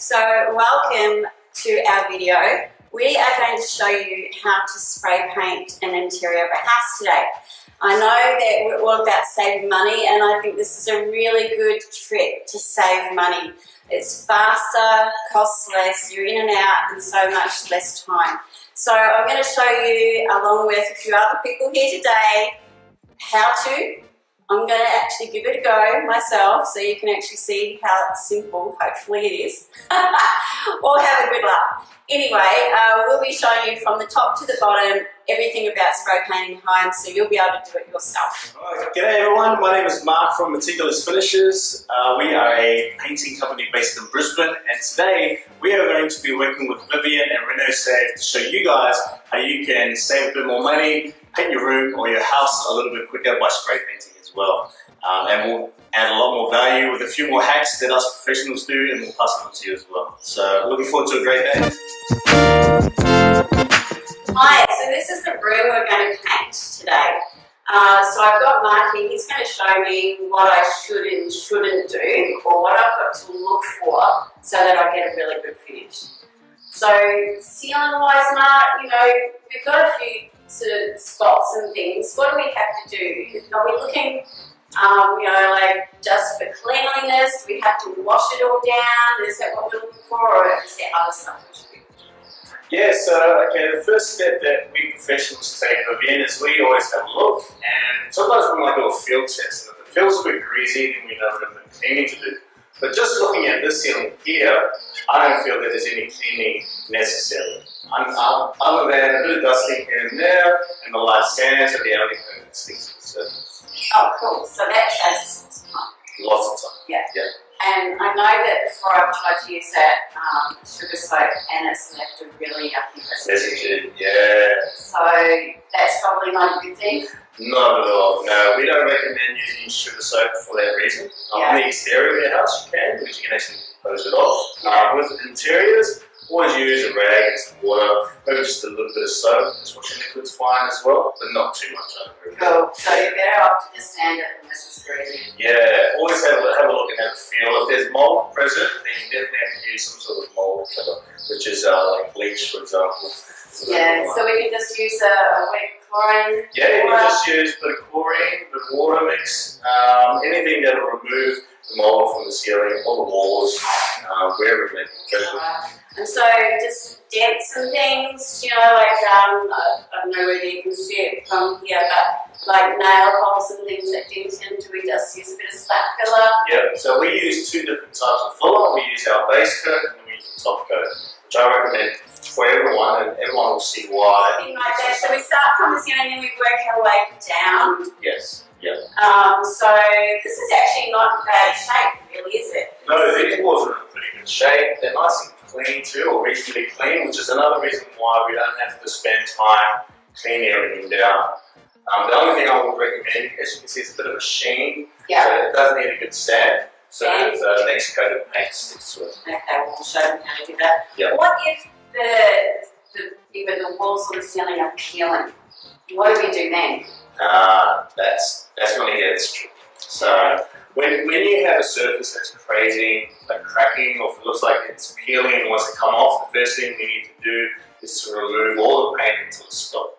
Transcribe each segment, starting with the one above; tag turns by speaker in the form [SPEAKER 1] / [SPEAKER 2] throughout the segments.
[SPEAKER 1] So welcome to our video. We are going to show you how to spray paint an interior of a house today. I know that we're all about saving money, and I think this is a really good trick to save money. It's faster, costs less, you're in and out in so much less time. So I'm going to show you, along with a few other people here today, how to. I'm going to actually give it a go myself so you can actually see how simple, hopefully it is, or have a good laugh. Anyway, we'll be showing you from the top to the bottom everything about spray painting home, so you'll be able to do it yourself.
[SPEAKER 2] Right. G'day everyone, my name is Mark from Meticulous Finishes. We are a painting company based in Brisbane, and today we are going to be working with Vivian and Renosave to show you guys how you can save a bit more money, paint your room or your house a little bit quicker by spray painting as well. And we'll add a lot more value with a few more hacks that us professionals do, and we'll pass them on to you as well. So looking forward to a great day.
[SPEAKER 1] Hi, so this is the room we're going to paint today. So I've got Mark here, he's going to show me what I should and shouldn't do, or what I've got to look for so that I get a really good finish. So ceiling wise, Mark, you know, we've got a few sort of spots and things. What do we have to do? Are we looking, you know, like just for cleanliness? Do we have to wash it all down? Is that what we're looking for, or is there other stuff we should be doing?
[SPEAKER 2] Yeah, so okay, the first step that we professionals take, Vivian, is we always have a look, and sometimes we might do a field test, and if it feels a bit greasy, then we know we've got cleaning to do. But just looking at this ceiling here, I don't feel that there's any cleaning necessary. Other than a bit of dusting here and there, and the light sands are the only thing that sticks to the surface.
[SPEAKER 1] Oh, cool. So that saves us some time.
[SPEAKER 2] Lots of time.
[SPEAKER 1] Yeah.
[SPEAKER 2] Yeah.
[SPEAKER 1] And I know that before I've tried to use that sugar soap, and it's left a really yucky residue.
[SPEAKER 2] Residue, yeah.
[SPEAKER 1] So that's probably not a good thing.
[SPEAKER 2] Not at all. No, we don't recommend using sugar soap for that reason. On the exterior of your house, you can, because you can actually close it off. With interiors, always use a rag and some water, maybe just a little bit of soap. Dishwashing liquid's fine as well, but not too much.
[SPEAKER 1] Cool. So you're better off to just sand it unless it's greasy.
[SPEAKER 2] Yeah, always have a look and have a feel. If there's mold present, then you definitely have to use some sort of mold killer, which is like bleach, for example.
[SPEAKER 1] Yeah, so we can just use a wet chlorine.
[SPEAKER 2] Yeah, you can just use a bit of chlorine, a bit of water mix, anything that will remove the mold from the ceiling or the walls, wherever it may be.
[SPEAKER 1] And so just dents and things, you know, like, I don't know whether you can see it from here, but like nail holes and things that dent in, do we just use a bit of splat filler?
[SPEAKER 2] Yep, so we use two different types of filler. We use our base coat and then we use the top coat, which I recommend for everyone, and everyone will see why.
[SPEAKER 1] Something like that. So we start from the ceiling and we work our way down.
[SPEAKER 2] Yes, yep.
[SPEAKER 1] So this is actually not in bad shape, really, is it?
[SPEAKER 2] No, these walls are in pretty good shape. They're nice and clean too, or reasonably clean, which is another reason why we don't have to spend time cleaning everything down. The only thing I would recommend, as you can see, is a bit of a sheen.
[SPEAKER 1] Yeah.
[SPEAKER 2] So it does need a good sand. So the next coat of paint sticks to it.
[SPEAKER 1] Okay, we'll show them how to do that.
[SPEAKER 2] Yep.
[SPEAKER 1] What if either the walls or the ceiling are peeling? What do we do then?
[SPEAKER 2] That's when it gets tricky. So when you have a surface that's crazy, like cracking, or if it looks like it's peeling and wants to come off, the first thing we need to do is to remove all the paint until it stops.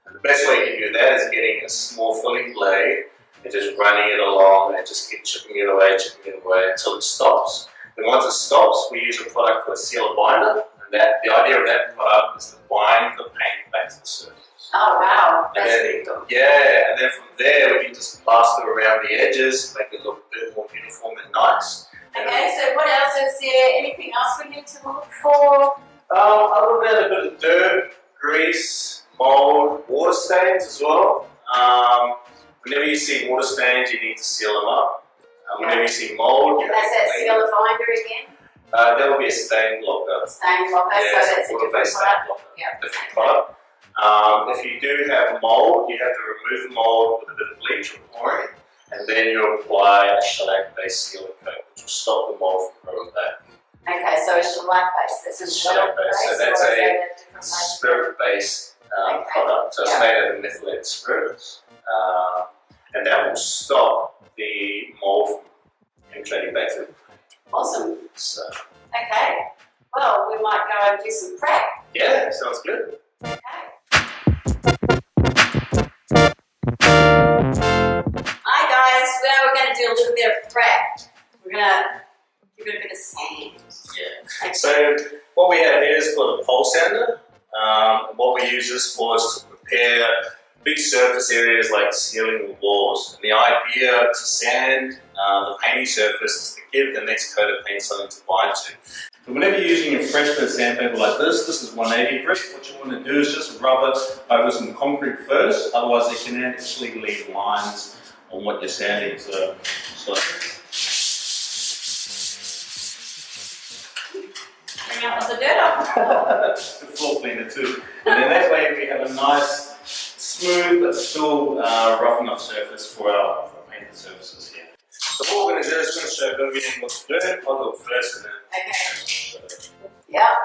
[SPEAKER 2] And the best way you can do that is getting a small filling blade and just running it along and just keep chipping it away until it stops. Then once it stops, we use a product called a sealer binder, and the idea of that product is to bind the paint back to the surface.
[SPEAKER 1] Oh wow, that's pretty cool.
[SPEAKER 2] Yeah, and then from there we can just plaster around the edges, make it look a bit more uniform and nice.
[SPEAKER 1] Okay, so what else is there? Anything else we need to look for?
[SPEAKER 2] Other than a bit of dirt, grease, mold, water stains as well. Whenever you see water stains, you need to seal them up. Whenever you see mold, you have to
[SPEAKER 1] that
[SPEAKER 2] clean
[SPEAKER 1] sealer
[SPEAKER 2] it.
[SPEAKER 1] binder again?
[SPEAKER 2] There will be a stain blocker.
[SPEAKER 1] Stain blocker,
[SPEAKER 2] Yeah,
[SPEAKER 1] so that's a different
[SPEAKER 2] water-based stain
[SPEAKER 1] product.
[SPEAKER 2] blocker.
[SPEAKER 1] Yeah.
[SPEAKER 2] Different product. If you do have mold, you have to remove the mold with a bit of bleach or chlorine, and then you apply a shellac-based sealer coat, which will stop the mold from growing back.
[SPEAKER 1] Okay, so a shellac-based. This is
[SPEAKER 2] Shellac-based. So that's a spirit-based product. So it's made out of methylated spirits, and that will stop the mold from penetrating back through.
[SPEAKER 1] Awesome.
[SPEAKER 2] So.
[SPEAKER 1] Okay. Well, we might go and do some prep.
[SPEAKER 2] Yeah, sounds good.
[SPEAKER 1] Okay. Hi guys, well, we're going to do a little bit of prep. We're going to give it a bit of sand.
[SPEAKER 2] Yeah. Okay. So what we have here is called a pole sander. What we use this for is to prepare big surface areas like ceiling or walls. And the idea to sand the painting surface is to give the next coat of paint something to bind to. So whenever you're using a fresh bit of sandpaper like this is 180 grit. What you want to do is just rub it over some concrete first, otherwise it can actually leave lines on what you're sanding. So
[SPEAKER 1] Bring out the dirt off.
[SPEAKER 2] the floor cleaner too. And then that way we have a nice, smooth but still rough enough surface for our painted surfaces here. So what we're going to do is we're going to show Vivian what to do. I'll do it first and then...
[SPEAKER 1] Okay. Yep.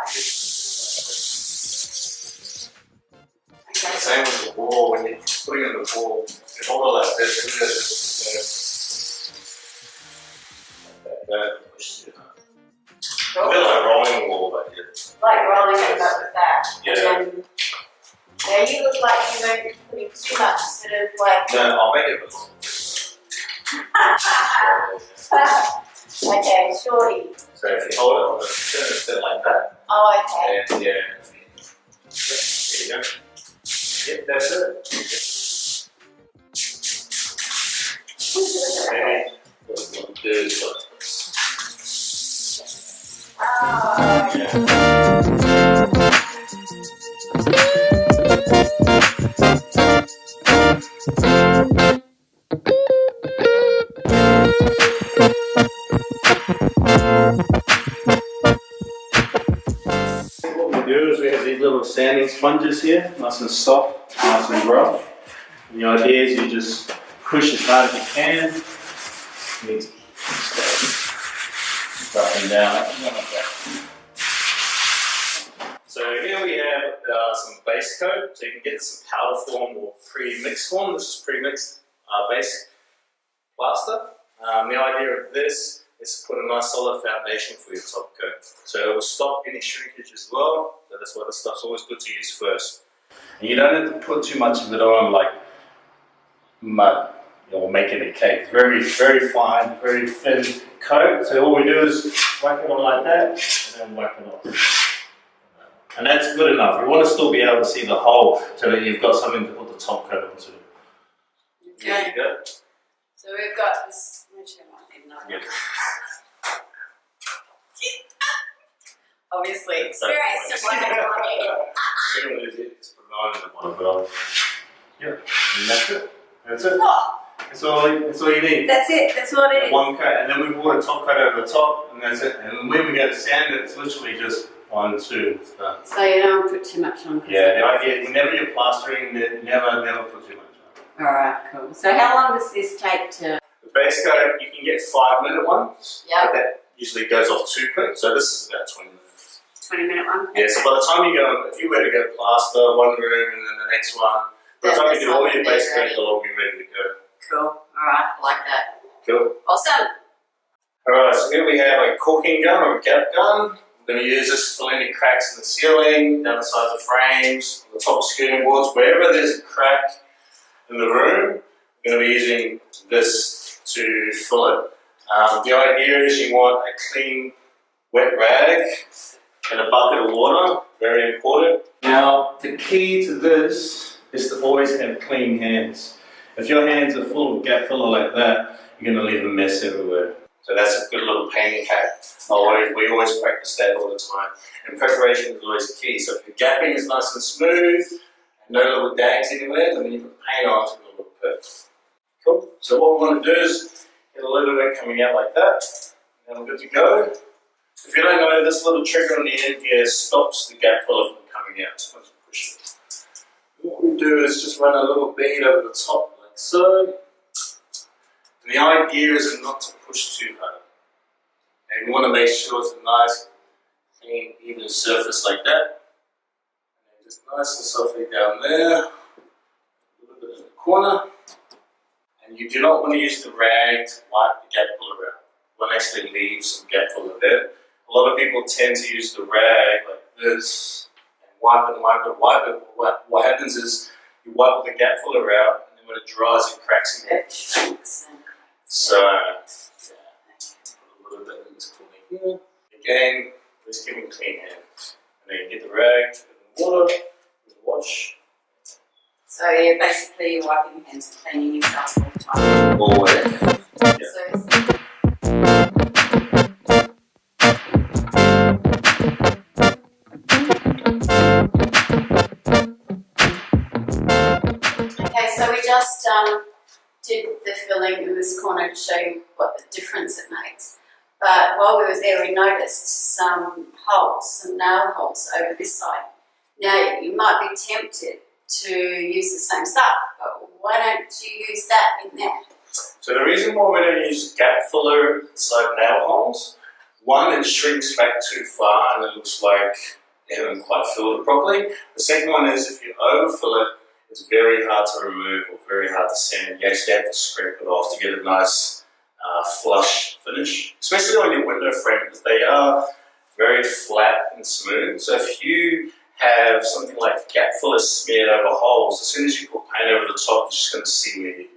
[SPEAKER 1] Okay.
[SPEAKER 2] Same with the wall, when you're putting it on the wall, you hold it like this, like that, push it out. A bit like rolling the wall, but yeah.
[SPEAKER 1] Like rolling it up with that.
[SPEAKER 2] Yeah.
[SPEAKER 1] And then, yeah, you look like you weren't putting too much sort of like...
[SPEAKER 2] No, I'll make it a bit long.
[SPEAKER 1] Okay, shorty.
[SPEAKER 2] So if you hold it, it's a bit like that.
[SPEAKER 1] Oh, okay.
[SPEAKER 2] And yeah. There you go. Yep, that's it. Okay. What we're going to do is like this.
[SPEAKER 1] Oh,
[SPEAKER 2] What we do is we have these little sanding sponges here, nice and soft, nice and rough. And the idea is you just push as hard as you can. You need to stay up and down, like that. So here we have some base coat, so you can get some powder form or pre-mixed form. This is pre-mixed base plaster. The idea of this is to put a nice solid foundation for your top coat. So it will stop any shrinkage as well. So that's why this stuff's always good to use first. And you don't have to put too much of it on like mud or making a cake. It's very, very fine, very thin coat. So all we do is whack it on like that and then whack it off. And that's good enough. You want to still be able to see the hole so that you've got something to put the top coat onto.
[SPEAKER 1] okay.
[SPEAKER 2] There you go.
[SPEAKER 1] So we've got this.
[SPEAKER 2] Yeah.
[SPEAKER 1] Obviously, it's very similar.
[SPEAKER 2] Yep, and that's it. That's it.
[SPEAKER 1] Oh,
[SPEAKER 2] That's all you need.
[SPEAKER 1] that's it. That's what it is.
[SPEAKER 2] One coat, and then we brought a top coat over the top, and that's it. And when we go to sand it, it's literally just 1, 2, it's done.
[SPEAKER 1] So you don't put too much on.
[SPEAKER 2] Yeah, the idea, whenever you're plastering, never put too much on.
[SPEAKER 1] Alright, cool. So how long does this take to...
[SPEAKER 2] The base coat, you can get 5-minute ones.
[SPEAKER 1] Yeah.
[SPEAKER 2] But that usually goes off too quick, so this is about 20 minutes.
[SPEAKER 1] 20-minute one?
[SPEAKER 2] Yeah, so by the time you go, if you were to go plaster one room and then the next one, by the time you do all your base coat, they'll all be ready to go.
[SPEAKER 1] Cool. Alright, I like that.
[SPEAKER 2] Cool.
[SPEAKER 1] Awesome.
[SPEAKER 2] Alright, so here we have a caulking gun or a gap gun. We're going to use this to fill any cracks in the ceiling, down the sides of frames, the top skirting boards, wherever there's a crack in the room, we're going to be using this to fill it. The idea is you want a clean, wet rag and a bucket of water, very important. Now, the key to this is to always have clean hands. If your hands are full of gap filler like that, you're going to leave a mess everywhere. So that's a good little painting hack. We always practice that all the time. And preparation is always key. So if the gapping is nice and smooth, and no little dags anywhere, then when you put paint on, it's going to look perfect. Cool. So what we want to do is get a little bit coming out like that, and we're good to go. If you don't know, this little trigger on the end here stops the gap filler from coming out. So let's push it. What we do is just run a little bead over the top like so. And the idea is not to push too hard. And you want to make sure it's a nice, clean, even surface like that. And just nice and softly down there, a little bit in the corner. And you do not want to use the rag to wipe the gap filler out. You want to actually leave some gap filler there. a lot of people tend to use the rag like this and wipe it, wipe it, wipe it. What happens is you wipe the gap filler out, and then when it dries, it cracks again.
[SPEAKER 1] It shrinks.
[SPEAKER 2] So, yeah, put a little bit in this corner here. Again, just give me clean hands. And then you get the rag, put it in water, wash.
[SPEAKER 1] So you're basically wiping your hands and cleaning yourself all the time.
[SPEAKER 2] Always. Yeah.
[SPEAKER 1] Okay, so we just did the filling in this corner to show you what the difference it makes. But while we were there, we noticed some holes, some nail holes over this side. Now, you might be tempted to use the same stuff, but why don't you use that in there?
[SPEAKER 2] So the reason why we don't use gap filler inside nail holes, one, it shrinks back too far and it looks like you haven't quite filled it properly. The second one is if you overfill it, it's very hard to remove or very hard to sand. You actually have to scrape it off to get a nice flush finish, especially on your window frame because they are very flat and smooth. So if you have something like gap filler smeared over holes, as soon as you put paint over the top, you're just going to see where you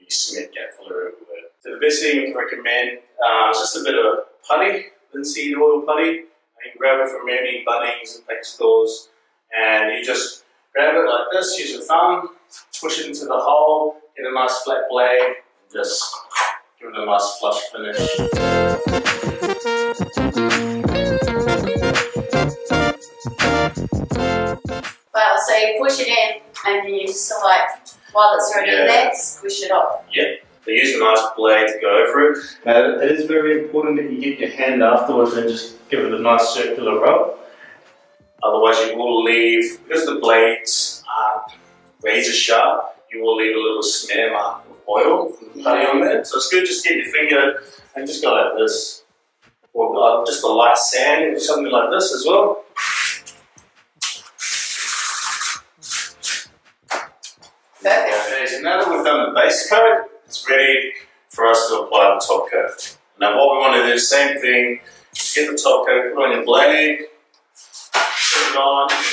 [SPEAKER 2] smeared gap filler everywhere. So the best thing we can recommend is just a bit of putty, linseed oil putty. You can grab it from any Bunnings and paint stores, and you just grab it like this, use your thumb, push it into the hole, get a nice flat blade, and just give it a nice flush finish.
[SPEAKER 1] Well, so you push it in and then you just while it's already in there, squish it off.
[SPEAKER 2] Yeah, so use a nice blade to go over it. Now, it is very important that you get your hand afterwards and just give it a nice circular rub. Otherwise you will leave, because the blades are razor sharp, you will leave a little smear mark of oil from the putty on there. So it's good just get your finger and just go like this. Or just a light sand or something like this as well. Okay, so now that we've done the base coat, it's ready for us to apply the top coat. Now what we want to do is the same thing, get the top coat, put on your blade, put it on, and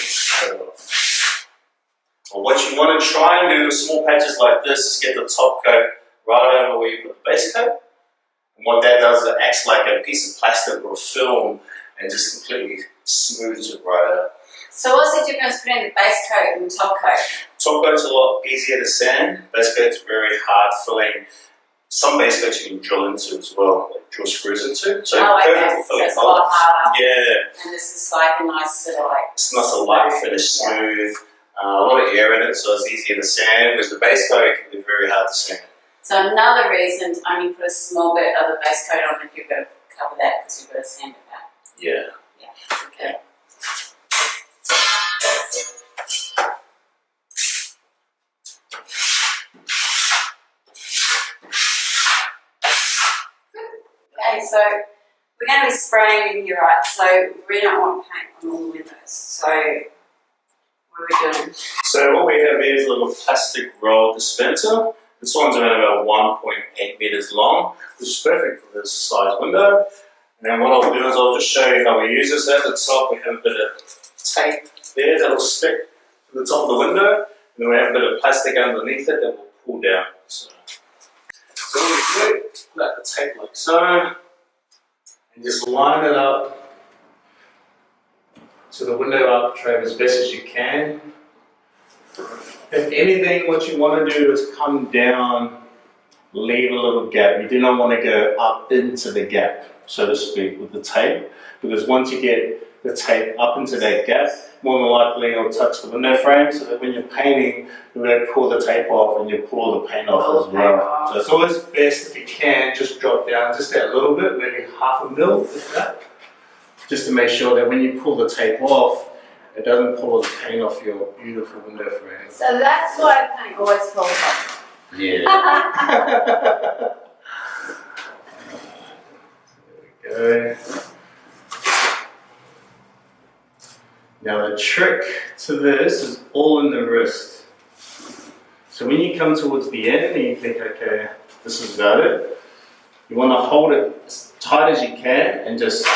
[SPEAKER 2] tear it off. Well, what you want to try and do with small patches like this is get the top coat right over where you put the base coat. And what that does is it acts like a piece of plastic or a film and just completely smooths it right out.
[SPEAKER 1] So what's the difference between the base coat and the top coat?
[SPEAKER 2] Top coat's a lot easier to sand. Base coat's very hard filling. Some base coats you can drill into as well, like drill screws into. So perfect for filling
[SPEAKER 1] it's a lot harder.
[SPEAKER 2] Yeah.
[SPEAKER 1] And this is like a nice sort of
[SPEAKER 2] it's nice a light finish, smooth, a lot of air in it, so it's easier to sand. Whereas the base coat can be very hard to sand.
[SPEAKER 1] So another reason to only put a small bit of the base coat on if you've got to cover that because you've got to sand it out.
[SPEAKER 2] Yeah.
[SPEAKER 1] Yeah. Okay. Okay, so we're going to be spraying in here, right? So we don't want paint on all the windows. So what are we doing?
[SPEAKER 2] So what we have here is a little plastic roll dispenser. This one's around about 1.8 meters long, which is perfect for this size window. And then what I'll do is I'll just show you how we use this. At the top we have a bit of tape there that'll stick to the top of the window. And then we have a bit of plastic underneath it that will pull down. So what we do, pull out the tape like so, and just line it up to the window architrave as best as you can. If anything, what you want to do is come down, leave a little gap. You do not want to go up into the gap, so to speak, with the tape, because once you get the tape up into that gap, more than likely it'll touch the window frame, so that when you're painting, you're going to pull the tape off and you pull the paint off as well. So it's always best if you can just drop down just that little bit, maybe half a mil, if that, just to make sure that when you pull the tape off, it doesn't pull the paint off your beautiful window frame.
[SPEAKER 1] So that's why paint always falls off.
[SPEAKER 2] Yeah. There we go. Now the trick to this is all in the wrist. So when you come towards the end and you think, okay, this is about it, you want to hold it as tight as you can and just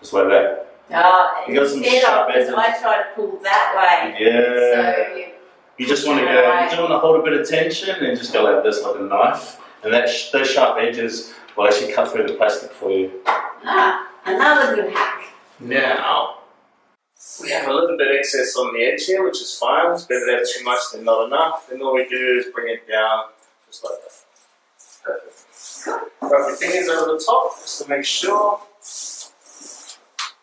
[SPEAKER 3] just like that.
[SPEAKER 1] Oh,
[SPEAKER 3] You got some
[SPEAKER 1] instead
[SPEAKER 3] sharp
[SPEAKER 1] of, because
[SPEAKER 3] edges.
[SPEAKER 1] I try to pull that way.
[SPEAKER 3] Yeah.
[SPEAKER 1] So
[SPEAKER 3] You just want to go, you just want to hold a bit of tension and just go like this, like a knife. And those sharp edges will actually cut through the plastic for you.
[SPEAKER 1] Ah, another good hack.
[SPEAKER 2] Now, we have a little bit excess on the edge here, which is fine. It's better to have too much than not enough. Then all we do is bring it down just like that. Perfect. Rub your fingers over the top just to make sure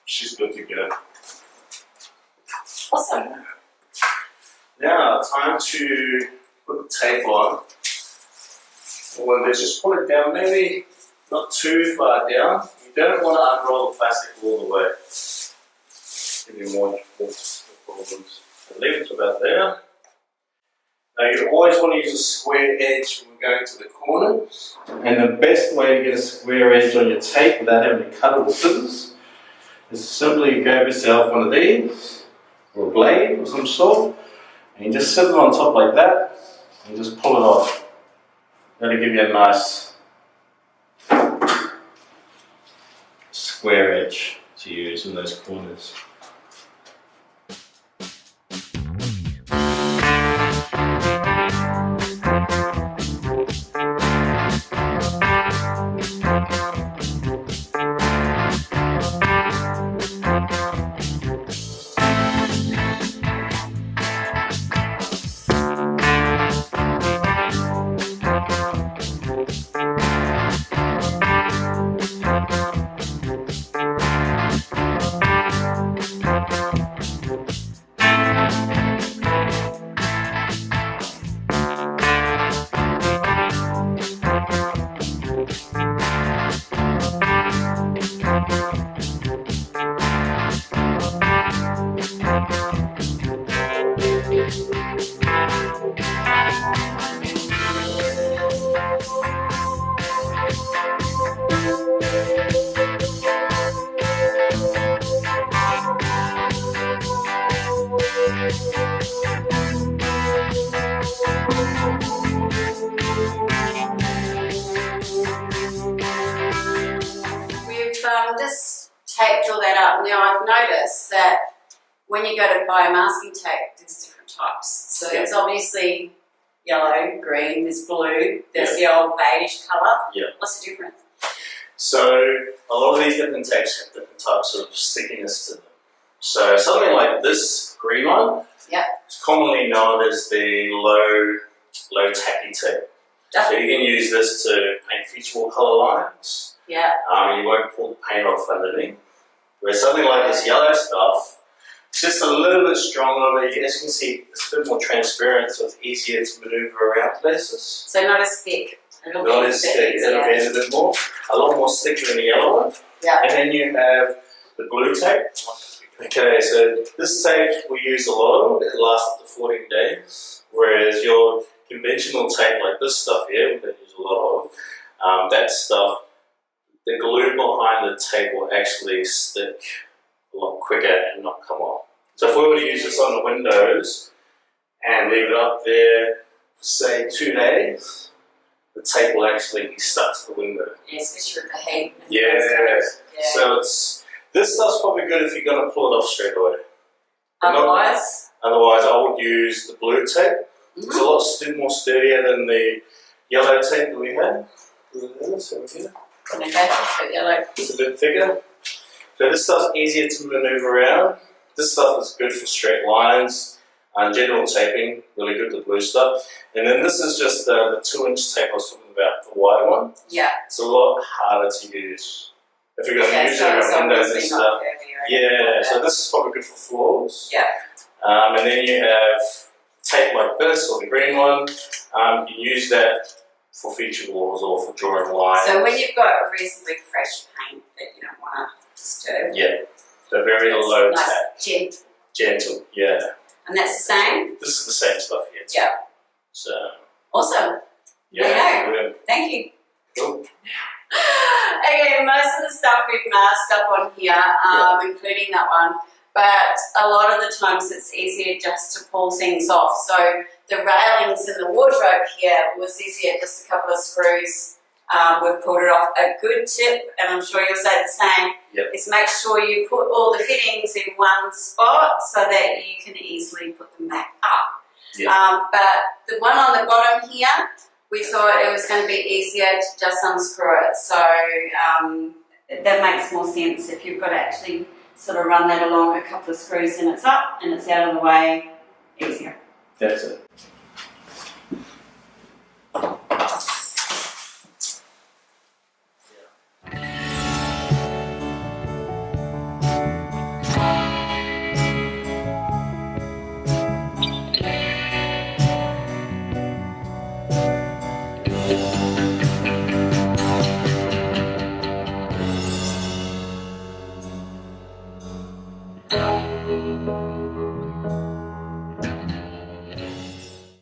[SPEAKER 2] she's good to go.
[SPEAKER 1] Awesome.
[SPEAKER 2] Now, time to put the tape on. Well, let's just pull it down, maybe not too far down. You don't want to unroll the plastic all the way. Give you more problems. Leave it to about there. Now, you always want to use a square edge when we're going to the corners. And the best way to get a square edge on your tape without having to cut it with scissors is to simply grab yourself one of these, or a blade of some sort, and you just sit it on top like that, and just pull it off. That'll give you a nice square edge to use in those corners.
[SPEAKER 1] Just taped all that up. Now I've noticed that when you go to buy a masking tape, there's different types. So there's obviously yellow, green, there's blue, there's the old beige colour.
[SPEAKER 2] Yeah.
[SPEAKER 1] What's the difference?
[SPEAKER 2] So a lot of these different tapes have different types of stickiness to them. So something like this green one is commonly known as the low tacky tape. So you can use this to paint feature wall colour lines.
[SPEAKER 1] Yeah.
[SPEAKER 2] You won't pull the paint off underneath. Whereas something like this yellow stuff, it's just a little bit stronger, but as you can see, it's a bit more transparent, so it's easier to manoeuvre around places.
[SPEAKER 1] So not as thick.
[SPEAKER 2] Not as thick, it'll bend a bit more. A lot more thicker than the yellow one.
[SPEAKER 1] Yeah.
[SPEAKER 2] And then you have the blue tape. Okay, so this tape we use a lot of, it lasts up to 14 days. Whereas your conventional tape like this stuff here, we don't use a lot of, that stuff, the glue behind the tape will actually stick a lot quicker and not come off. So if we were to use this on the windows and leave it up there for say 2 days, the tape will actually be stuck to the window.
[SPEAKER 1] Yeah, especially with the heat.
[SPEAKER 2] Yeah. So this stuff's probably good if you're going to pull it off straight away.
[SPEAKER 1] Otherwise?
[SPEAKER 2] Otherwise I would use the blue tape. It's a lot more sturdier than the yellow tape that we had. So here.
[SPEAKER 1] Yellow.
[SPEAKER 2] It's a bit thicker. So this stuff's easier to manoeuvre around. This stuff is good for straight lines and general taping, really good, the blue stuff. And then this is just the 2-inch tape I was talking about, the white one.
[SPEAKER 1] Yeah.
[SPEAKER 2] It's a lot harder to use. If you're going to use it around windows and stuff. Yeah, so this is probably good for floors.
[SPEAKER 1] Yeah.
[SPEAKER 2] And then you have tape like this, or the green one. You can use that for feature walls or for drawing lines.
[SPEAKER 1] So when you've got a reasonably fresh paint that you don't want to disturb.
[SPEAKER 2] Yeah, so very low
[SPEAKER 1] nice,
[SPEAKER 2] tap. Gentle, yeah.
[SPEAKER 1] And that's the same?
[SPEAKER 2] This is the same stuff here.
[SPEAKER 1] Yeah.
[SPEAKER 2] So.
[SPEAKER 1] Awesome.
[SPEAKER 2] Yeah.
[SPEAKER 1] There you go. Thank you.
[SPEAKER 2] Cool.
[SPEAKER 1] Okay, most of the stuff we've masked up on here, including that one. But a lot of the times it's easier just to pull things off. So the railings in the wardrobe here was easier, just a couple of screws we've pulled it off. A good tip, and I'm sure you'll say the same, is make sure you put all the fittings in one spot so that you can easily put them back up. But the one on the bottom here, we thought it was going to be easier to just unscrew it. So that makes more sense if you've got to actually sort of run that along a couple of screws and it's up and it's out of the way, easier.
[SPEAKER 3] That's it.